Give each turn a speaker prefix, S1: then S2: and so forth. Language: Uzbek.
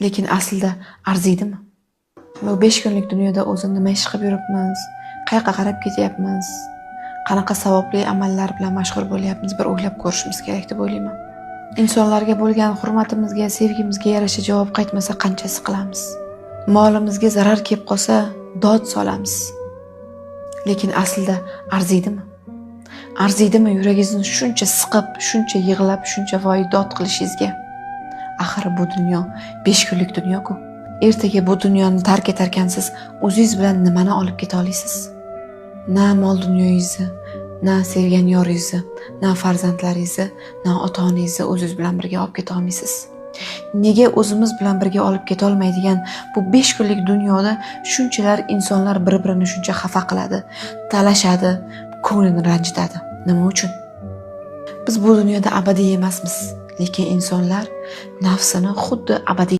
S1: Lekin aslida arziydimi? Bu 5 kunlik dunyoda o'zim nima ish qilib yuribmiz? Qayoqqa qarab ketyapmiz? Qanaqa savobli amallar bilan mashg'ul bo'lyapmiz? Bir o'ylab ko'rishimiz kerak deb o'ylayman. Insonlarga bo'lgan hurmatimizga, sevgimizga yarasha javob qaytmasa qanchasi qilamiz? Molimizga zarar kelib qolsa dod solamiz. Lekin aslida arziydimi? Arziydimi yuragingizni shuncha siqib, shuncha yig'lab, shuncha voy dod qilishingizga? Axir bu dunyo 5 kunlik dunyo-ku. Ertaga bu dunyoni tark etarkansiz, o'zingiz bilan nimani olib keta olasiz? Na mol dunyoyingizni, na sevgan yoringizni, na farzandlaringizni, na ota-onangizni o'zingiz bilan birga olib keta olmaysiz. Nega o'zimiz bilan birga olib keta olmaydigan bu 5 kunlik dunyoda shunchalar insonlar bir-birini shuncha xafa qiladi, talashadi, ko'nglini ranjitadi? Nima uchun? Biz bu dunyoda abadiy emasmiz, lekin insonlar nafsini xuddi abadiy